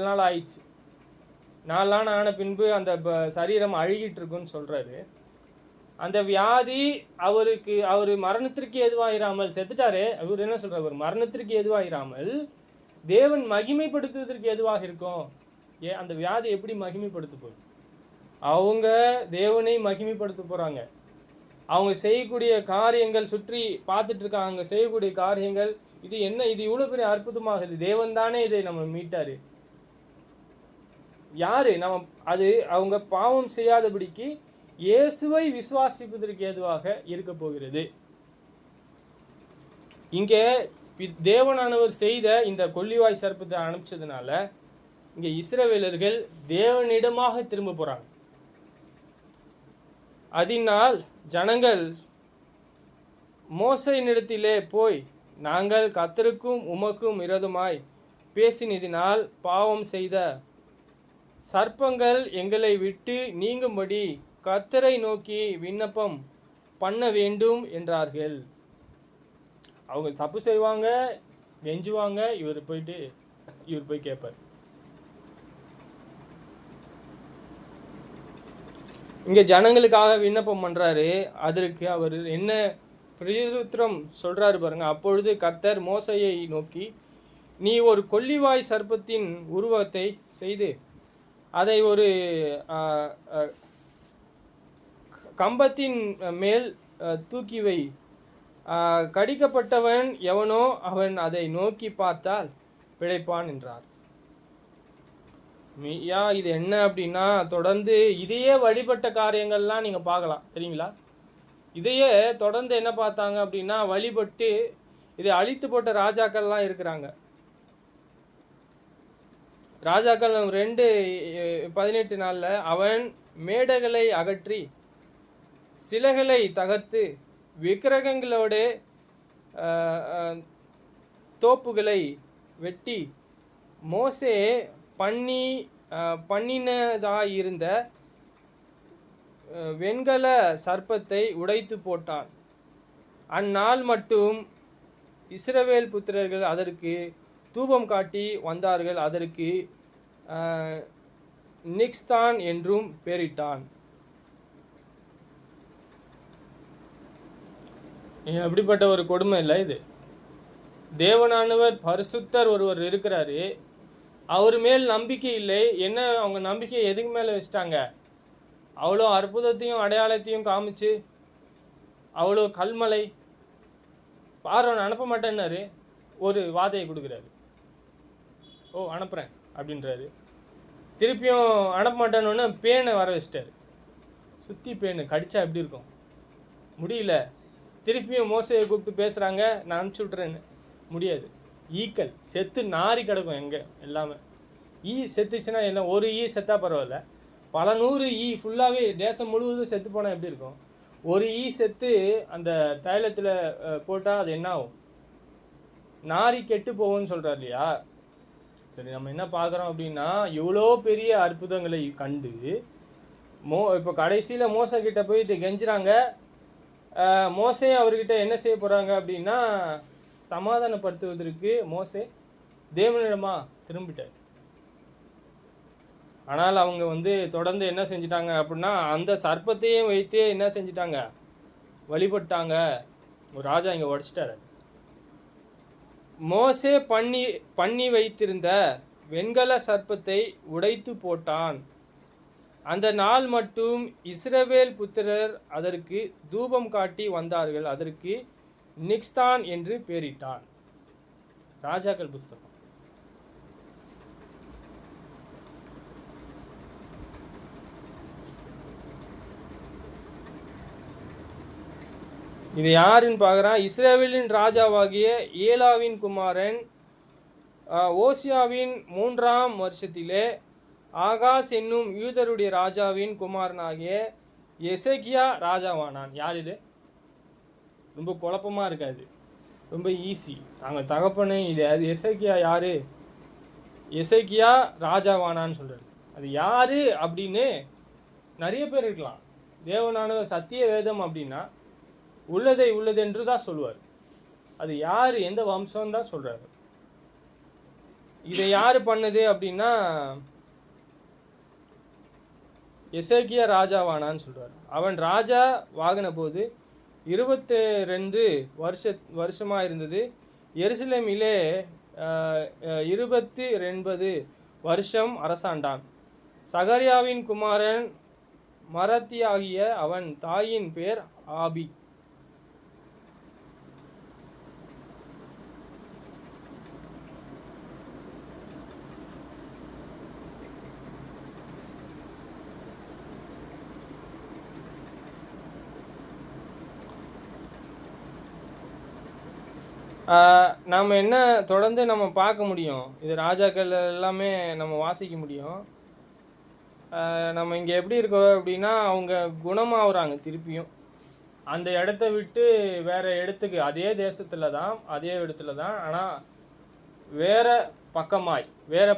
நாள் ஆயிடுச்சு. 4 நாள் ஆன பின்பு அந்த சரீரம் அழுகிட்டு இருக்குன்னு சொல்கிறாரு. அந்த வியாதி அவர் மரணத்திற்கு எதுவாயிராமல் செத்துட்டாரு. அவர் என்ன சொல்கிறார்? அவர் மரணத்திற்கு எதுவாயிராமல் தேவன் மகிமைப்படுத்துவதற்கு எதுவாக இருக்கும். அந்த வியாதி எப்படி மகிமைப்படுத்த போகுது? அவங்க தேவனை மகிமைப்படுத்த போகிறாங்க. அவங்க செய்யக்கூடிய காரியங்கள் சுற்றி பார்த்துட்டு இருக்காங்க, செய்யக்கூடிய காரியங்கள் இது என்ன, இது இவ்வளோ பெரிய அற்புதமாகுது, தேவன் தானே இதை நம்ம மீட்டாரு. யாரு நம்ம அது அவங்க பாவம் செய்யாதபடிக்கு இயேசுவை விசுவாசிப்பதற்கு ஏதுவாக இருக்க போகிறது. இங்கே தேவனானவர் செய்த இந்த கொள்ளிவாய் சர்ப்பத்தை அனுப்பிச்சதுனால இங்கே இஸ்ரவேலர்கள் தேவனிடமாக திரும்ப போகிறாங்க. அதனால் ஜனங்கள் மோசேயினிடத்திலே போய், நாங்கள் கர்த்தருக்கும் உமக்கும் விரோதமாய் பேசினதினால் பாவம் செய்த சர்ப்பங்கள் எங்களை விட்டு நீங்கும்படி கர்த்தரை நோக்கி விண்ணப்பம் பண்ண வேண்டும் என்றார்கள். அவங்க தப்பு செய்வாங்க, கெஞ்சுவாங்க, இவர் போய் கேட்பார். இங்கே ஜனங்களுக்காக விண்ணப்பம் பண்ணுறாரு. அதற்கு அவர் என்ன பிரதியுத்தரம் சொல்கிறாரு பாருங்க. அப்பொழுது கர்த்தர் மோசேயை நோக்கி, நீ ஒரு கொள்ளிவாய் சர்ப்பத்தின் உருவத்தை செய்து அதை ஒரு கம்பத்தின் மேல் தூக்கி வை. கடிக்கப்பட்டவன் எவனோ அவன் அதை நோக்கி பார்த்தால் பிழைப்பான் என்றார். இது என்ன அப்படின்னா, தொடர்ந்து இதையே வழிபட்ட காரியங்கள்லாம் நீங்கள் பார்க்கலாம், சரிங்களா? இதையே தொடர்ந்து என்ன பார்த்தாங்க அப்படின்னா, வழிபட்டு இதை அழித்து போட்ட ராஜாக்கள்லாம் இருக்கிறாங்க. ராஜாக்கள் 2:18 அவன் மேடைகளை அகற்றி சிலைகளை தகர்த்து விக்கிரகங்களோட தோப்புகளை வெட்டி மோசே பண்ணினதாயிருந்த வெண்கல சர்ப்பத்தை உடைத்து போட்டான். அந்நாள் மட்டும் இஸ்ரவேல் புத்திரர்கள் அதற்கு தூபம் காட்டி வந்தார்கள். அதற்கு நிக்ஸ்தான் என்றும் பெயரிட்டான். அப்படிப்பட்ட ஒரு கொடுமை இல்லை இது. தேவனானவர் பரிசுத்தர் ஒருவர் இருக்கிறாரு, அவர் மேல் நம்பிக்கை இல்லை. என்ன அவங்க நம்பிக்கையை எதுக்கு மேலே வச்சிட்டாங்க? அவ்வளோ அற்புதத்தையும் அடையாளத்தையும் காமிச்சு, அவ்வளோ கல்மலை, பார்வன் அனுப்ப மாட்டேன்னாரு, ஒரு வாதையை கொடுக்குறாரு. ஓ அனுப்புகிறேன் அப்படின்றாரு. திருப்பியும் அனுப்ப மாட்டேன்னு பேனை வர வச்சிட்டாரு. சுற்றி பேனு கடிச்சா எப்படி இருக்கும்? முடியல. திருப்பியும் மோசையை கூப்பிட்டு பேசுகிறாங்க, நான் அனுப்பிச்சி விட்றேன்னு. முடியாது. ஈக்கள் செத்து நாரி கிடக்கும். எங்கே எல்லாமே ஈ செத்துச்சுன்னா என்ன, ஒரு ஈ செத்தா பரவாயில்ல, பல 100 ஈ ஃபுல்லாகவே தேசம் முழுவதும் செத்து போனால் எப்படி இருக்கும்? ஒரு ஈ செத்து அந்த தைலத்தில் போட்டால் அது என்ன ஆகும்? நாரி கெட்டு போகும்னு சொல்கிறார் இல்லையா? சரி, நம்ம என்ன பார்க்குறோம் அப்படின்னா, இவ்வளோ பெரிய அற்புதங்களை கண்டு இப்போ கடைசியில் மோசை கிட்ட போயிட்டு கெஞ்சுறாங்க. மோசே அவர்கிட்ட என்ன செய்ய போகிறாங்க அப்படின்னா, சமாதானப்படுத்துவதற்கு மோசே தேவனிடமா திரும்பிட்டார். ஆனால் அவங்க தொடர்ந்து என்ன செஞ்சிட்டாங்க அப்படின்னா, அந்த சர்ப்பத்தையும் வைத்தே என்ன செஞ்சிட்டாங்க, வழிபட்டாங்க. ஒரு ராஜா இங்கே உடைச்சிட்டாரு. மோசே பண்ணி வைத்திருந்த வெண்கல சர்ப்பத்தை உடைத்து போட்டான். அந்த நாள் மட்டும் இஸ்ரவேல் புத்திரர் அதற்கு தூபம் காட்டி வந்தார்கள். அதற்கு நிக்ஸ்தான் என்று பெயரிட்டான். ராஜாக்கள் புஸ்தகம். இது யாருன்னு பார்க்குறான்? இஸ்ரவேலின் ராஜாவாகிய ஏலாவின் குமாரன் ஓசியாவின் 3ஆம் வருஷத்திலே ஆகாஸ் என்னும் யூதருடைய ராஜாவின் குமாரனாகிய எசேக்கியா ராஜாவானான். யார் இது? ரொம்ப குழப்பமாக இருக்காது, ரொம்ப ஈஸி. தாங்க தகப்பனே இது அது எசேக்கியா யார்? எசேக்கியா ராஜாவானான்னு சொல்கிறார். அது யார் அப்படின்னு நிறைய பேர் இருக்கலாம். தேவனானவர் சத்திய வேதம் அப்படின்னா உள்ளதை உள்ளதென்று தான் சொல்லுவார். அது யார், எந்த வம்சம் தான் சொல்கிறார். இதை யார் பண்ணது அப்படின்னா எசேக்கியா ராஜாவானான்னு சொல்கிறார். அவன் ராஜா வாங்கின போது 22 வருஷமாக இருந்தது. எருசலேமிலே 29 வருஷம் அரசாண்டான். சகரியாவின் குமாரன் மரத்தியாகிய அவன் தாயின் பேர் ஆபி. நாம் என்ன தொடர்ந்து நம்ம பார்க்க முடியும், இது ராஜாக்கள் எல்லாமே நம்ம வாசிக்க முடியும். நம்ம இங்கே எப்படி இருக்கோம் அப்படின்னா, அவங்க குணமாகறாங்க திருப்பியும் அந்த இடத்த விட்டு வேற இடத்துக்கு, அதே தேசத்தில் தான், அதே இடத்துல தான், ஆனால் வேற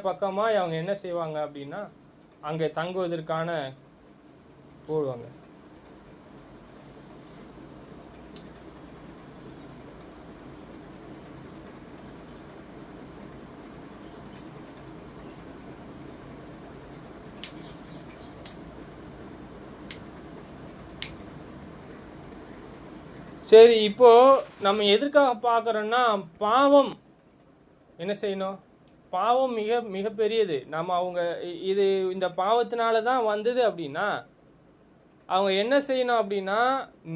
பக்கமாய் அவங்க என்ன செய்வாங்க அப்படின்னா, அங்கே தங்குவதற்கான போடுவாங்க. சரி, இப்போ நம்ம எதற்காக பார்க்குறோன்னா, பாவம் என்ன செய்யணும், பாவம் மிகப்பெரியது. நம்ம இந்த பாவத்தினால தான் வந்தது அப்படின்னா, அவங்க என்ன செய்யணும் அப்படின்னா,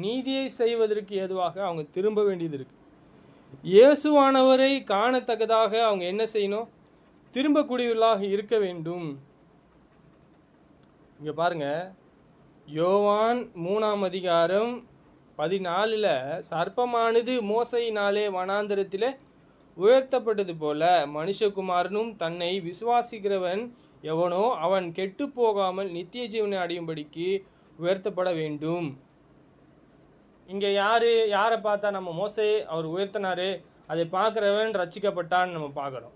நீதியை செய்வதற்கு ஏதுவாக அவங்க திரும்ப வேண்டியது இருக்கு. இயேசுவானவரை காணத்தக்கதாக அவங்க என்ன செய்யணும், திரும்பக்கூடியவர்களாக இருக்க வேண்டும். இங்கே பாருங்க, யோவான் 3:14 சர்ப்பமானது மோசையினாலே வனாந்தரத்தில் உயர்த்தப்பட்டது போல மனுஷகுமாரனும் தன்னை விசுவாசிக்கிறவன் எவனோ அவன் கெட்டு போகாமல் நித்திய ஜீவனை அடையும்படிக்கு உயர்த்தப்பட வேண்டும். இங்கே யாரை பார்த்தா நம்ம மோசே அவர் உயர்த்தினாரு, அதை பார்க்குறவன் ரட்சிக்கப்பட்டான் நம்ம பார்க்குறோம்.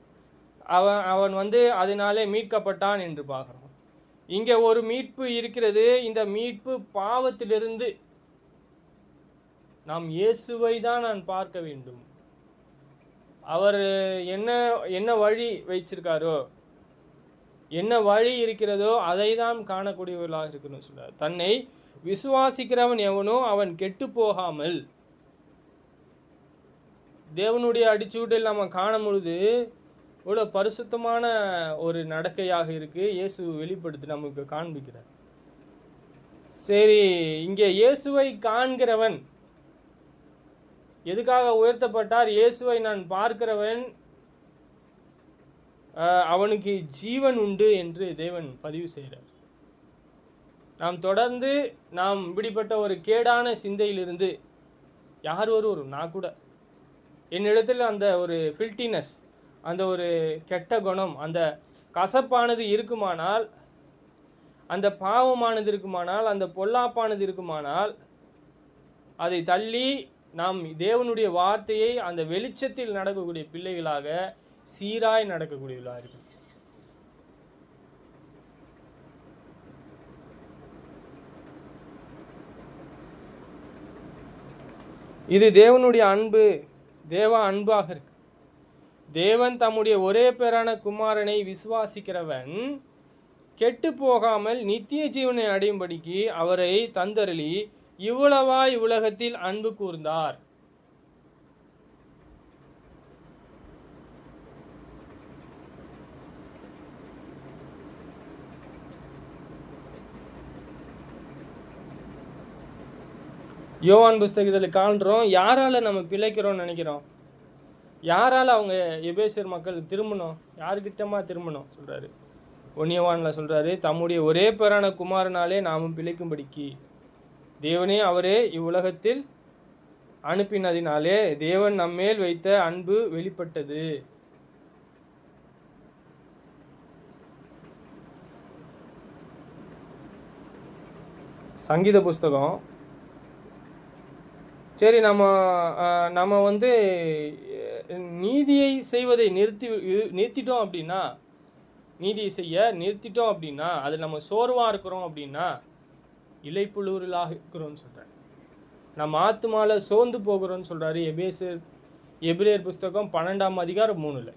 அவன் அதனாலே மீட்கப்பட்டான் என்று பார்க்குறோம். இங்கே ஒரு மீட்பு இருக்கிறது. இந்த மீட்பு பாவத்திலிருந்து நாம் இயேசுவை தான் நான் பார்க்க வேண்டும். அவர் என்ன வழி வைச்சிருக்காரோ, என்ன வழி இருக்கிறதோ அதை தான் காணக்கூடியவர்களாக இருக்கணும் சொல்றார். தன்னை விசுவாசிக்கிறவன் எவனோ அவன் கெட்டு போகாமல். தேவனுடைய அடிச்சூட்டில் நம்ம காணும் பொழுது இவ்வளோ பரிசுத்தமான ஒரு நடக்கையாக இருக்கு. இயேசு வெளிப்படுத்தி நமக்கு காண்பிக்கிறார். சரி, இங்கே இயேசுவை காண்கிறவன் எதுக்காக உயர்த்தப்பட்டார்? இயேசுவை நான் பார்க்கிறவன் அவனுக்கு ஜீவன் உண்டு என்று தேவன் பதிவு செய்கிறார். நாம் தொடர்ந்து இப்படிப்பட்ட ஒரு கேடான சிந்தையிலிருந்து யார் நான் கூட என்னிடத்தில் அந்த ஒரு ஃபில்ட்டினஸ், அந்த ஒரு கெட்ட குணம், அந்த கசப்பானது இருக்குமானால், அந்த பாவமானது இருக்குமானால், அந்த பொல்லாப்பானது இருக்குமானால், அதை தள்ளி நாம் தேவனுடைய வார்த்தையை அந்த வெளிச்சத்தில் நடக்கக்கூடிய பிள்ளைகளாக சீராய் நடக்கக்கூடியவர்களாக இருக்கும். இது தேவனுடைய அன்பு, அன்பாக இருக்கு. தேவன் தம்முடைய ஒரே பேரான குமாரனை விசுவாசிக்கிறவன் கெட்டு போகாமல் நித்திய ஜீவனை அடையும்படிக்கு அவரை தந்தருளி இவ்வளவாய் உலகத்தில் அன்பு கூர்ந்தார். யோவான் புஸ்தகத்தில் காண்றோம், யாரால நம்ம பிழைக்கிறோம்னு நினைக்கிறோம்? யாரால அவங்க எபேசியர் மக்கள் திரும்பணும்? யாருக்கிட்டமா திரும்பணும் சொல்றாரு? 1 யோவான்ல சொல்றாரு, தம்முடைய ஒரே பேரான குமாரனாலே நாமும் பிழைக்கும்படிக்கு தேவனே அவரே இவ்வுலகத்தில் அனுப்பினதினாலே தேவன் நம்மேல் வைத்த அன்பு வெளிப்பட்டது. சங்கீத புஸ்தகம். சரி, நம்ம நீதியை செய்வதை நிறுத்திட்டோம் அப்படின்னா, நீதியை செய்ய நிறுத்திட்டோம் அப்படின்னா, அது நம்ம சோர்வாக இருக்கிறோம் அப்படின்னா இலைப்புழுவர்களாக இருக்கிறோம்னு சொல்கிறார். நம்ம ஆத்துமால சோர்ந்து போகிறோம்னு சொல்கிறாரு. எபிரேயர் புஸ்தகம் 12:3.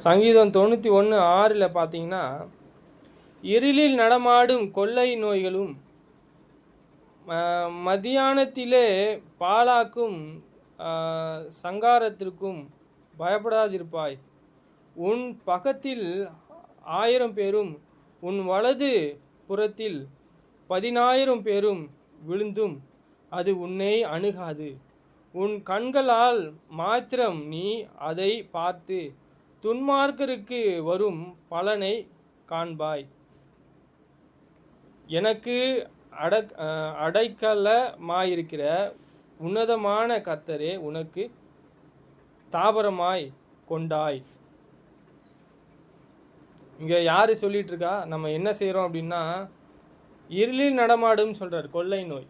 சங்கீதம் 91:6 பார்த்தீங்கன்னா, இருளில் நடமாடும் கொள்ளை நோய்களும் மதியானத்திலே பாழாக்கும் சங்காரத்திற்கும் பயப்படாதிருப்பாய். உன் பக்கத்தில் 1000 பேரும் உன் வலது புறத்தில் 10,000 பேரும் விழுந்தும் அது உன்னை அணுகாது. உன் கண்களால் மாத்திரம் நீ அதை பார்த்து துன்மார்க்கருக்கு வரும் பலனை காண்பாய். எனக்கு அடைக்கலமாயிருக்கிற உன்னதமான கர்த்தரே உனக்கு தாபரமாய் கொண்டாய். இங்க யாரு சொல்லிட்டு இருக்கா? நம்ம என்ன செய்யறோம் அப்படின்னா, இருளில் நடமாடும் சொல்றார், கொள்ளை நோய்.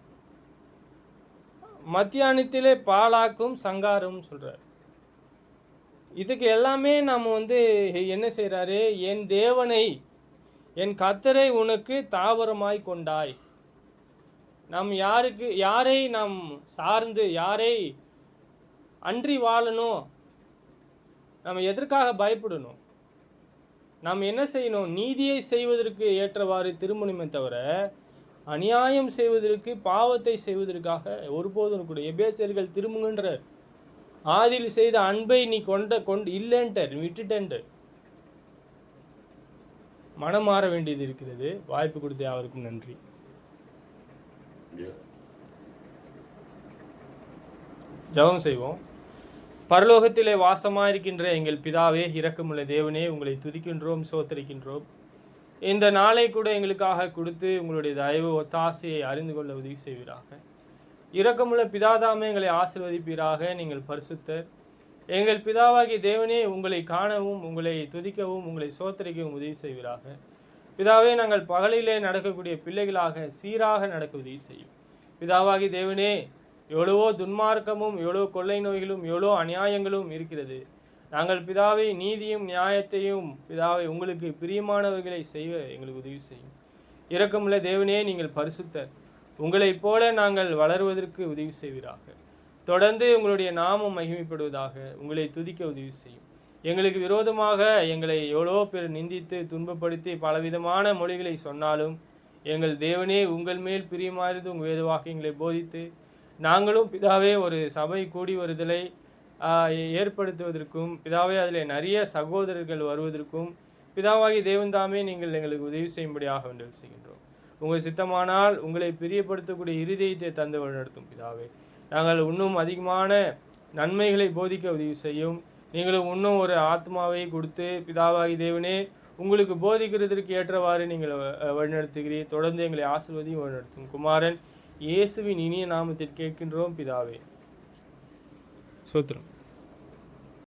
மத்தியானத்திலே பாலாக்கும் சங்காரம் சொல்றார். இதுக்கு எல்லாமே நம்ம என்ன செய்யறாரு? என் தேவனை, என் கர்த்தரை உனக்கு தாபரமாய் கொண்டாய். நாம் யாரை நாம் சார்ந்து, யாரை அன்றி வாழணும்? நம்ம எதற்காக பயப்படணும்? நாம் என்ன செய்யணும்? நீதியை செய்வதற்கு ஏற்றவாறு திரும்பணுமே தவிர அநியாயம் செய்வதற்கு, பாவத்தை செய்வதற்காக ஒருபோதும் கூட. எபேசியர்கள் திரும்புகின்றார். ஆதியில் செய்த அன்பை நீ கொண்டு இல்லைன்ட்டார், விட்டுட்டேன்ட்டு. மனம் மாற வேண்டியது இருக்கிறது. வாய்ப்பு கொடுத்த யாருக்கும் நன்றி. ஜெபம் செய்வோம். பரலோகத்திலே வாசமாயிருக்கின்ற எங்கள் பிதாவே, இரக்கமுள்ள தேவனே, உங்களை துதிக்கின்றோம், சோத்தரிக்கின்றோம். இந்த நாளை கூட எங்களுக்காக கொடுத்து உங்களுடைய தயவு ஒத்தாசையை அறிந்து கொள்ள உதவி செய்வீராக. இரக்கமுள்ள பிதாதாமே எங்களை ஆசீர்வதிப்பீராக. நீங்கள் பரிசுத்தர். எங்கள் பிதாவாகிய தேவனே, உங்களை காணவும், உங்களை துதிக்கவும், உங்களை சோத்தரிக்கவும் உதவி செய்வீராக. பிதாவே, நாங்கள் பகலிலே நடக்கக்கூடிய பிள்ளைகளாக சீராக நடக்க உதவி செய்யும். பிதாவாகிய தேவனே, எவ்வளவோ துன்மார்க்கமும், எவ்வளோ கொள்ளை நோய்களும், எவ்வளோ அநியாயங்களும் இருக்கிறது. நாங்கள் பிதாவை நீதியும் நியாயத்தையும், பிதாவை உங்களுக்கு பிரியமானவர்களை செய்ய எங்களுக்கு உதவி செய்யும். இரக்கமுள்ள தேவனே, நீங்கள் பரிசுத்தர். உங்களைப் போல நாங்கள் வளருவதற்கு உதவி செய்வீராக. தொடர்ந்து உங்களுடைய நாமம் மகிமைப்படுவதாக. உங்களை துதிக்க உதவி செய்யும். எங்களுக்கு விரோதமாக எங்களை எவ்வளோ பேர் நிந்தித்து துன்பப்படுத்தி பலவிதமான மொழிகளை சொன்னாலும், எங்கள் தேவனே, உங்கள் மேல் பிரியமாயிருந்து உங்கள் வேத வாக்கியங்களை போதித்து நாங்களும் பிதாவே ஒரு சபை கூடி வருதலை ஏற்படுத்துவதற்கும், பிதாவே அதில் நிறைய சகோதரர்கள் வருவதற்கும் பிதாவாகி தேவன்தாமே நீங்கள் எங்களுக்கு உதவி செய்யும்படியாக வேண்டுதல் செய்கின்றோம். உங்கள் சித்தமானால் உங்களை பிரியப்படுத்தக்கூடிய இருதயத்தை தந்து வழிநடத்தும் பிதாவே. நாங்கள் இன்னும் அதிகமான நன்மைகளை போதிக்க உதவி செய்யும். நீங்களும் இன்னும் ஒரு ஆத்மாவை கொடுத்து பிதாவாகி தேவனே, உங்களுக்கு போதிக்கிறதற்கு ஏற்றவாறு நீங்கள் வழிநடத்துகிறீர். தொடர்ந்து எங்களை ஆசீர்வதியும் வழிநடத்தும். குமாரன் இயேசுவின் இனிய நாமத்தில் கேட்கின்றோம் பிதாவே. சோத்திரம்.